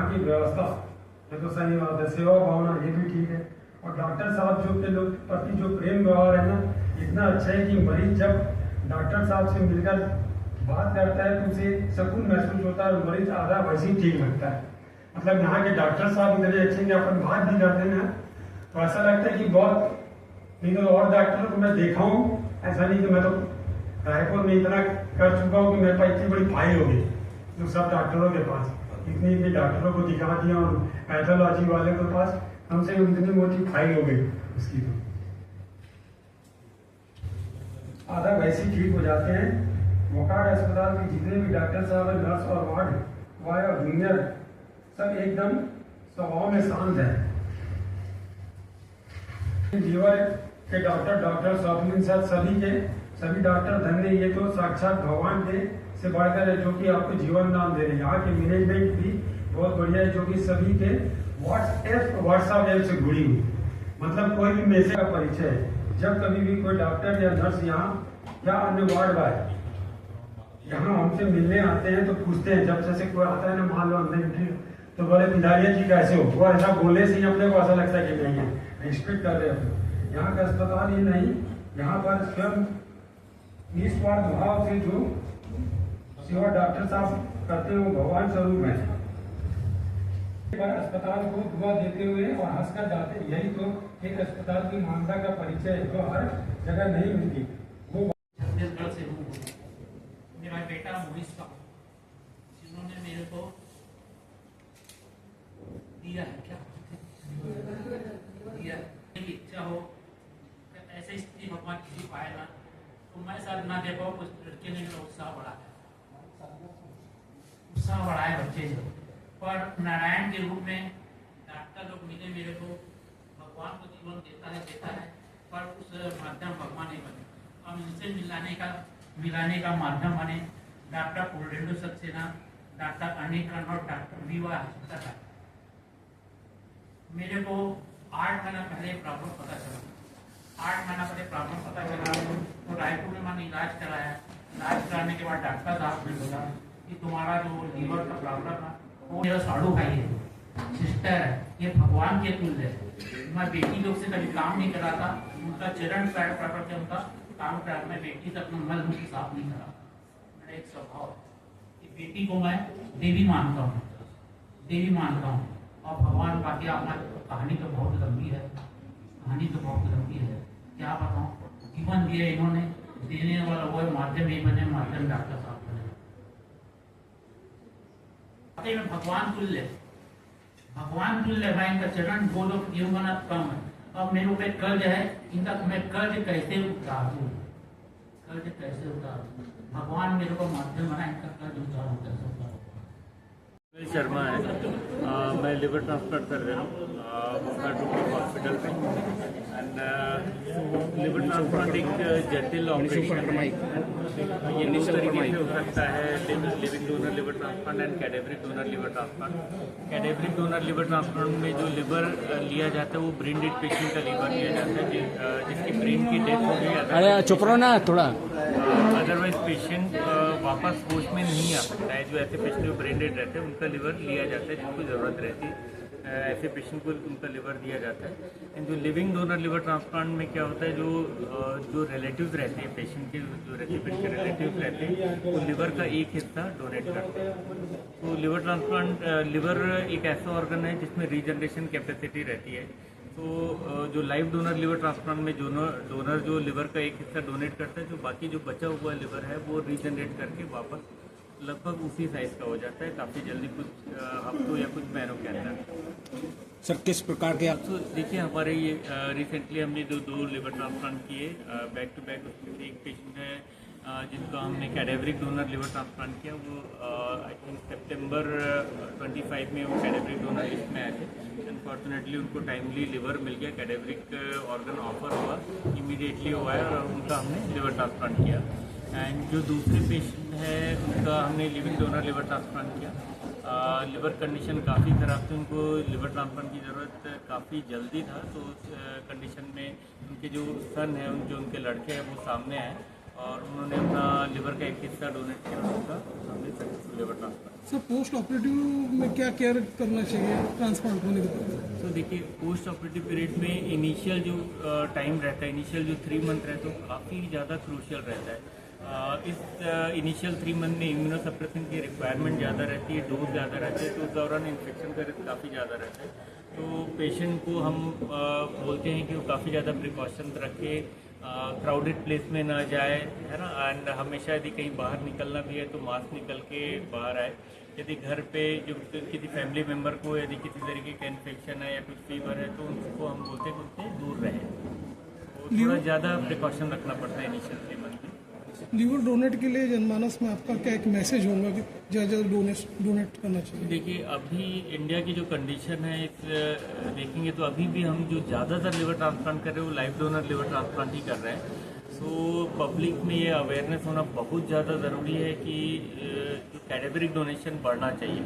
यहाँ की व्यवस्था ये तो सही बात है, सेवा भावना ये भी ठीक है। और डॉक्टर साहब जो के लोग प्रति जो प्रेम व्यवहार है ना, इतना अच्छा है कि मरीज जब डॉक्टर साहब से मिलकर बात करता है तो उसे सुकून महसूस होता है और मरीज आधा वैसे ही ठीक लगता है। मतलब यहाँ के डॉक्टर साहब इतने अच्छे हैं, अपन बात भी करते हैं तो ऐसा लगता है कि बहुत, नहीं तो और डॉक्टरों को मैं देखा हूँ, ऐसा नहीं कि मैं तो रायपुर में इतना कर चुका हूँ कि मेरे पास इतनी बड़ी फाइल होगी जो सब डॉक्टरों के पास, इतनी इतनी डॉक्टरों को दिखा दिया और पैथोलॉजी वाले के पास हमसे इतनी मोटी फाइल हो गई उसकी, तो आधा वैसे ही ठीक हो जाते हैं। मोकाड़ अस्पताल के जितने भी डॉक्टर साहब हैं, नर्स और वार्ड बॉय और जूनियर सब एकदम स्वभाव में शांत है। लीवर के डॉक्टर शॉपिंग साथ सभी डॉक्टर धन्य, ये तो साक्षात भगवान के से बढ़कर है जो कि आपको जीवन दान दे रहे हैं। यहाँ के मैनेजमेंट भी बहुत बढ़िया है जो कि सभी के व्हाट्सएप ऐप से जुड़ी हुई, मतलब कोई भी मैसेज का परिचय है। जब कभी भी कोई डॉक्टर या नर्स यहाँ या अन्य वार्ड बॉय यहाँ हमसे मिलने आते हैं तो पूछते हैं, जब जैसे कोई आता है ना, मान लो अंदर एंट्री तो बोले पिंडारिया जी कैसे हो, वो ऐसा बोलने से ही अपने को ऐसा लगता है कि नहीं है, रिस्पेक्ट कर रहे हैं। यहाँ का अस्पताल ही नहीं, यहाँ पर स्वयं निस्वार्थ भाव से जो सेवा डॉक्टर साहब करते हैं वो भगवान स्वरूप है। पर अस्पताल को दुआ देते हुए और हंसकर जाते, यही तो एक अस्पताल की मानवता का परिचय है जो हर जगह नहीं मिलती। वो छत्तीसगढ़ से हूँ, मेरा बेटा मुनीस का, जिन्होंने मेरे को दिया है, क्या दिया मेरी इच्छा हो ऐसे स्थिति भगवान किसी पाए ना, तो मैं सर ना दे पाऊँ, कुछ लड़के ने मेरा उत्साह बढ़ाया बच्चे जो, पर नारायण के रूप में डॉक्टर लोग मिले मेरे को, भगवान को जीवन देता है, पर उस माध्यम भगवान नहीं बने। हम इनसे मिलाने का माध्यम बने डॉक्टर पुलडेंडु सक्सेना, डॉक्टर अनिल कर्ण और डॉक्टर वीवा हस्पताल। मेरे को 8 महीना पहले प्रॉब्लम पता चला, तो रायपुर में मैंने इलाज कराया। इलाज कराने के बाद डॉक्टर साहब ने बोला कि तुम्हारा जो लीवर का प्रॉब्लम है वो मेरा साड़ू भाई है, सिस्टर है, ये भगवान के तुल्य है। मैं बेटी लोग से कभी काम नहीं कराता, उनका चरण पैर पकड़ के उनका काम करा, मैं बेटी से अपना मल मुझे साफ नहीं करा। मेरा एक स्वभाव है कि बेटी को मैं देवी मानता हूँ और भगवान बाकी अपना कहानी तो बहुत लंबी है, क्या बताऊँ, जीवन दिया इन्होंने, देने वाला वो माध्यम ही बने, माध्यम डॉक्टर साहब बने। में भगवान तुल्य मैं इनका चरण बोलो जीवन कम है। अब मेरे ऊपर कर्ज है, इनका मैं कर्ज कैसे उतारूं, भगवान मेरे को माध्यम बना, इनका कर्ज उतारूं। शर्मा है, मैं लिवर ट्रांसप्लांट कर रहा हूँ हॉस्पिटल पे। एंड लिवर ट्रांसप्लांट एक जटिल ऑपरेशन है, ये 2 तरीके से हो सकता है, living donor liver transplant and cadaveric donor liver transplant. Cadaveric donor liver transplant में जो लिवर लिया जाता है वो ब्रेन डेड पेशेंट का लिवर लिया जाता है, जिसकी ब्रेन की डेथ हो गई। अरे चुप रहो ना थोड़ा। अदरवाइज पेशेंट वापस होश में नहीं आ सकता है। जो ऐसे पेशेंट जो ब्रेन डेड रहते हैं उनका लिवर लिया जाता है, जिनको ज़रूरत रहती है ऐसे पेशेंट को उनका लिवर दिया जाता है। एंड जो लिविंग डोनर लिवर ट्रांसप्लांट में क्या होता है, जो रिलेटिव्स रहते हैं पेशेंट के, जो रेसिपिएंट के रिलेटिव्स रहते हैं वो लिवर का एक हिस्सा डोनेट करते हैं। तो लिवर ट्रांसप्लांट, लिवर एक ऐसा ऑर्गन है जिसमें रीजनरेशन कैपेसिटी रहती है। तो जो लाइव डोनर लिवर ट्रांसप्लांट में डोनर जो लिवर का एक हिस्सा डोनेट करता है, जो बाकी जो बचा हुआ लिवर है वो रीजनरेट करके वापस लगभग उसी साइज का हो जाता है, काफ़ी जल्दी, कुछ हफ्तों या कुछ महीनों के अंदर। सर किस प्रकार के आप? तो देखिए हमारे ये रिसेंटली हमने जो 2 लिवर ट्रांसप्लांट किए बैक टू बैक, उसमें एक पेशेंट है जिनका हमने कैडेवरिक डोनर लिवर ट्रांसप्लांट किया, वो आई थिंक सितंबर 25 में वो कैडेवरिक डोनर लिस्ट में आए थे। अनफॉर्चुनेटली उनको टाइमली लिवर मिल गया, कैडेवरिक ऑर्गन ऑफर हुआ, इमीडिएटली हुआ है और उनका हमने लिवर ट्रांसप्लांट किया। एंड जो दूसरे पेशेंट है उनका हमने लिविंग डोनर लिवर ट्रांसप्लांट किया। लिवर कंडीशन काफ़ी ख़राब थी, उनको लिवर ट्रांसप्लांट की ज़रूरत काफ़ी जल्दी था। तो उस कंडीशन में उनके जो सन है, जो उनके लड़के हैं वो सामने आए और उन्होंने अपना लिवर का एक हिस्सा डोनेट किया, उनका हमने successful liver transplant sir post operative में क्या केयर करना चाहिए ट्रांसप्लांट होने के बाद? तो देखिए पोस्ट ऑपरेटिव पीरियड में इनिशियल जो टाइम रहता है, इनिशियल जो 3 मंथ रहता है वो काफ़ी ज़्यादा क्रूशियल रहता है। इस इनिशियल 3 मंथ में इम्यूनोसप्रेशन की रिक्वायरमेंट ज़्यादा रहती है, डोज ज़्यादा रहती है, तो उस दौरान इन्फेक्शन का रिस्क काफ़ी ज़्यादा रहता है। तो पेशेंट को हम बोलते हैं कि वो काफ़ी ज़्यादा प्रिकॉशन रखे, क्राउडेड प्लेस में ना जाए, है ना, एंड हमेशा यदि कहीं बाहर निकलना भी है तो मास्क निकल के बाहर आए। यदि घर पे जो किसी फैमिली मेम्बर को यदि किसी तरीके का इन्फेक्शन है या कुछ फीवर है तो उनको हम बोलते हैं कि उनसे दूर रहें। तो थोड़ा ज़्यादा प्रिकॉशन रखना पड़ता है इनिशियल 3 मंथ में। लीवर डोनेट के लिए जनमानस में आपका क्या एक मैसेज होगा कि ज़्यादा डोनेट करना चाहिए? देखिए अभी इंडिया की जो कंडीशन है इस देखेंगे तो अभी भी हम जो ज़्यादातर लिवर ट्रांसप्लांट कर रहे हैं वो लाइफ डोनर लिवर ट्रांसप्लांट ही कर रहे हैं। सो पब्लिक में ये अवेयरनेस होना बहुत ज़्यादा ज़रूरी है कि जो कैडेवरिक डोनेशन बढ़ना चाहिए।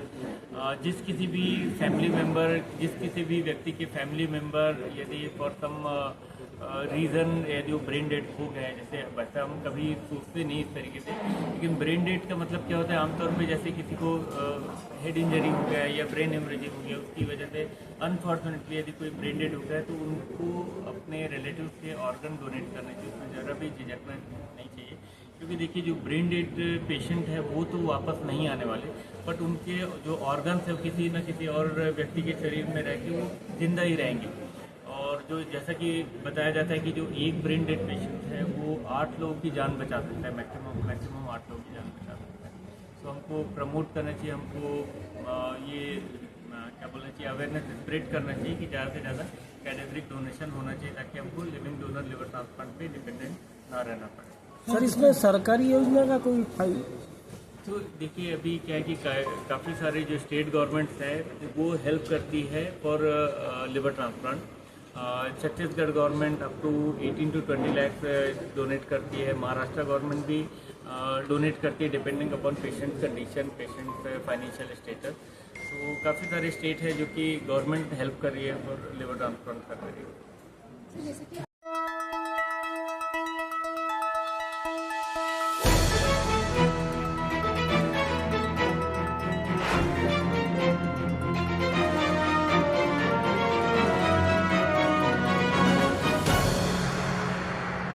जिस किसी भी फैमिली मेम्बर, जिस किसी भी व्यक्ति के फैमिली मेम्बर यदि फॉर सम रीज़न यदि वो ब्रेन डेड हो गया है, जैसे वैसे हम कभी सोचते नहीं इस तरीके से, लेकिन ब्रेन डेड का मतलब क्या होता है आमतौर पे, जैसे किसी को हेड इंजरी हो गया या ब्रेन हेमरेजिंग हो गया, उसकी वजह से अनफॉर्चुनेटली यदि कोई ब्रेन डेड हो गया है तो उनको अपने रिलेटिव के ऑर्गन डोनेट करने चाहिए, उसमें ज़रा भी झिझकना नहीं चाहिए। क्योंकि देखिए जो ब्रेन डेड पेशेंट है वो तो वापस नहीं आने वाले, बट उनके जो ऑर्गन्स है किसी न किसी और व्यक्ति के शरीर में रह के वो जिंदा ही रहेंगे। और जो जैसा कि बताया जाता है कि जो एक ब्रेन डेड पेशेंट है वो 8 लोगों की जान बचा सकता है, मैक्सिमम 8 लोगों की जान बचा सकता है। तो हमको प्रमोट करना चाहिए, हमको ये क्या बोलना चाहिए, अवेयरनेस स्प्रेड करना चाहिए कि ज़्यादा से ज़्यादा कैडेवरिक डोनेशन होना चाहिए ताकि हमको लिविंग डोनर लिवर ट्रांसप्लांट पे डिपेंडेंट ना रहना पड़े। सर इसमें सरकारी योजना का कोई फायदा? तो देखिए अभी क्या है कि काफ़ी सारे जो स्टेट गवर्नमेंट्स है वो हेल्प करती है for liver transplant. Chhattisgarh government up to 18 to 20 lakh donate करती है। महाराष्ट्र गवर्नमेंट भी डोनेट करती है depending upon patient condition, patient financial status. तो काफ़ी सारे स्टेट है जो कि गवर्नमेंट हेल्प कर रही है फॉर लिवर ट्रांसप्लांट कर रही है।